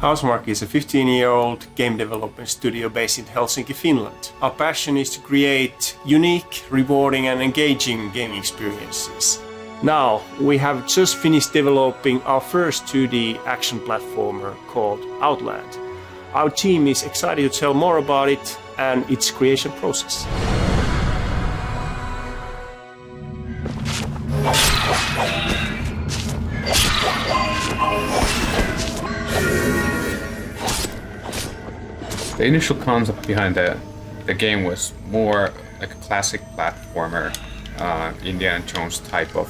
Housemarque is a 15-year-old game development studio based in Helsinki, Finland. Our passion is to create unique, rewarding and engaging gaming experiences. Now, we have just finished developing our first 2D action platformer called Outland. Our team is excited to tell more about it and its creation process. The initial concept behind the game was more like a classic platformer, Indiana Jones type of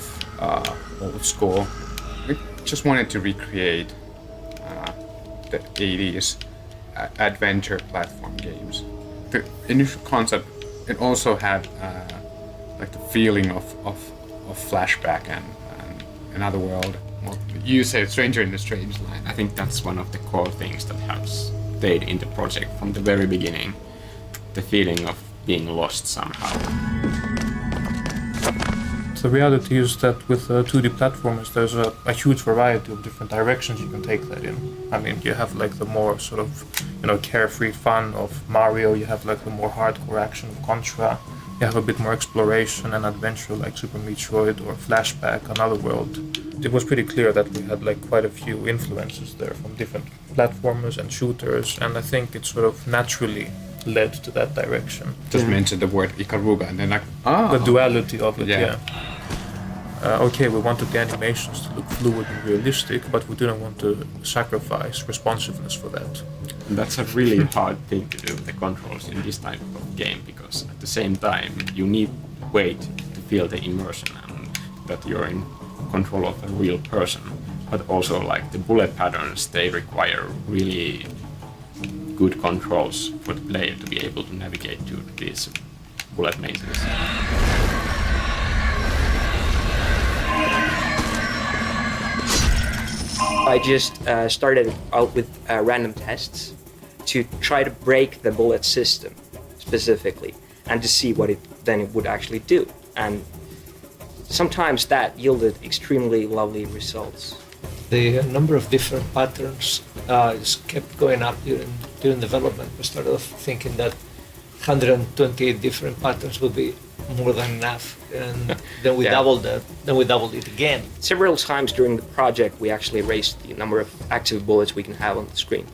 old school. We just wanted to recreate the 80s adventure platform games. The initial concept, it also had like the feeling of flashback and another world. Well, you said stranger in a strange land. I think that's one of the core things that has stayed in the project from the very beginning. The feeling of being lost somehow. The reality is that with 2D platformers, there's a huge variety of different directions you can take that in. I mean, you have like the more sort of, carefree fun of Mario, you have like the more hardcore action of Contra, you have a bit more exploration and adventure like Super Metroid or Flashback, Another World. It was pretty clear that we had like quite a few influences there from different platformers and shooters, and I think it sort of naturally led to that direction. Just mentioned the word Ikaruga and then like, the duality of it, yeah. Okay, we wanted the animations to look fluid and realistic, but we didn't want to sacrifice responsiveness for that. And that's a really hard thing to do with the controls in this type of game, because at the same time you need weight to feel the immersion and that you're in control of a real person, but also like the bullet patterns, they require really good controls for the player to be able to navigate to these bullet mazes. I just started out with random tests to try to break the bullet system specifically and to see what it would actually do. And sometimes that yielded extremely lovely results. The number of different patterns just kept going up during development. We started off thinking that 128 different patterns would be more than enough, and then we doubled that. Then we doubled it again. Several times during the project, we actually raised the number of active bullets we can have on the screen.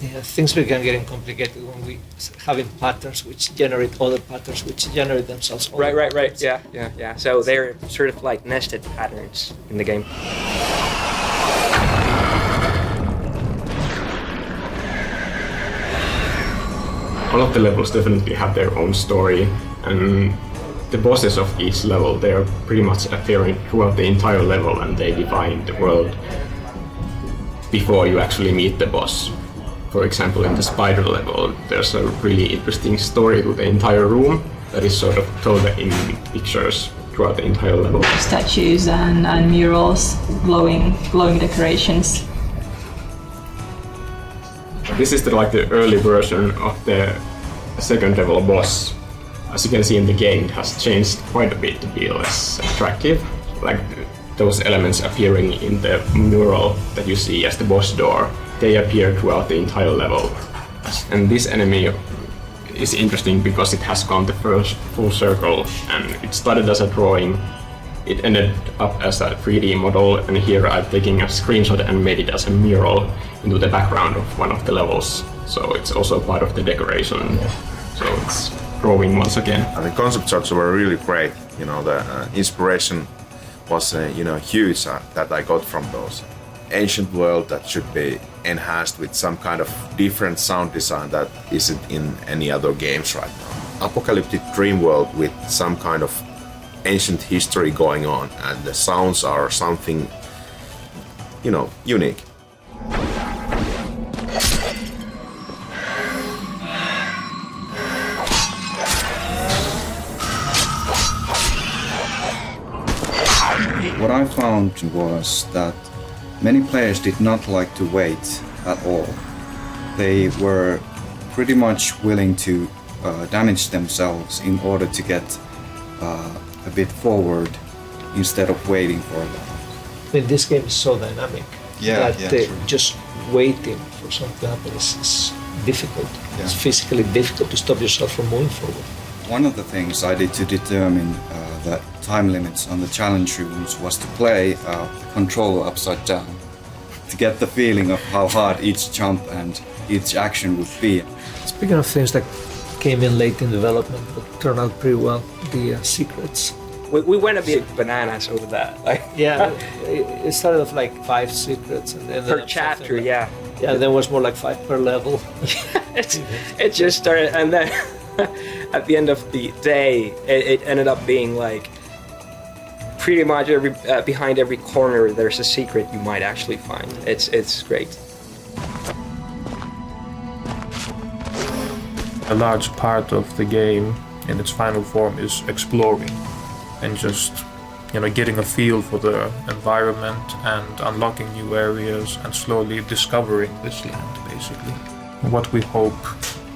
Yeah, things began getting complicated when we having patterns which generate other patterns which generate themselves. Right. Yeah. So they're sort of like nested patterns in the game. All of the levels definitely have their own story, and the bosses of each level, they are pretty much appearing throughout the entire level, and they define the world before you actually meet the boss. For example, in the spider level, there's a really interesting story to the entire room that is sort of told in pictures throughout the entire level. Statues and murals, glowing decorations. This is the early version of the second level boss. As you can see in the game, it has changed quite a bit to be less attractive. Like those elements appearing in the mural that you see as the boss door, they appear throughout the entire level. And this enemy is interesting because it has gone the first full circle, and it started as a drawing. It ended up as a 3D model, and here I'm taking a screenshot and made it as a mural into the background of one of the levels. So it's also part of the decoration. So it's growing once again. And the concept shots were really great. The inspiration was huge that I got from those. Ancient world that should be enhanced with some kind of different sound design that isn't in any other games right now. Apocalyptic dream world with some kind of ancient history going on, and the sounds are something, unique. What I found was that many players did not like to wait at all. They were pretty much willing to damage themselves in order to get a bit forward instead of waiting for a while. This game is so dynamic. Yeah, true. just waiting for something to happen is difficult. Yeah. It's physically difficult to stop yourself from moving forward. One of the things I did to determine the time limits on the challenge rooms was to play the controller upside down to get the feeling of how hard each jump and each action would be. Speaking of things that came in late in development but turned out pretty well, the secrets. We went a bit bananas over that. Like Yeah, it started off like 5 secrets and then per chapter, yeah. Yeah, then was more like 5 per level. It just started, and then at the end of the day, it ended up being like pretty much behind every corner there's a secret you might actually find. It's great. A large part of the game in its final form is exploring and just, getting a feel for the environment and unlocking new areas and slowly discovering this land, basically. What we hope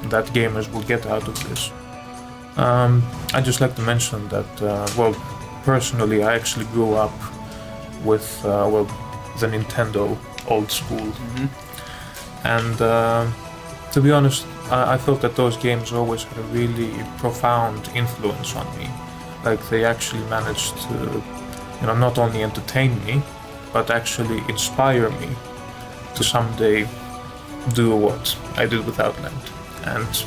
that gamers will get out of this. I'd just like to mention that, personally, I actually grew up with, the Nintendo old school. Mm-hmm. And to be honest, I felt that those games always had a really profound influence on me. Like they actually managed to, not only entertain me, but actually inspire me to someday do what I did with Outland. And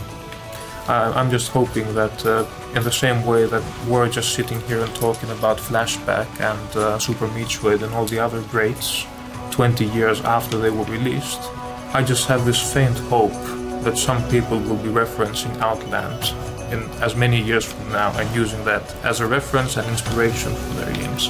I'm just hoping that in the same way that we're just sitting here and talking about Flashback and Super Metroid and all the other greats 20 years after they were released, I just have this faint hope that some people will be referencing Outland in as many years from now and using that as a reference and inspiration for their games.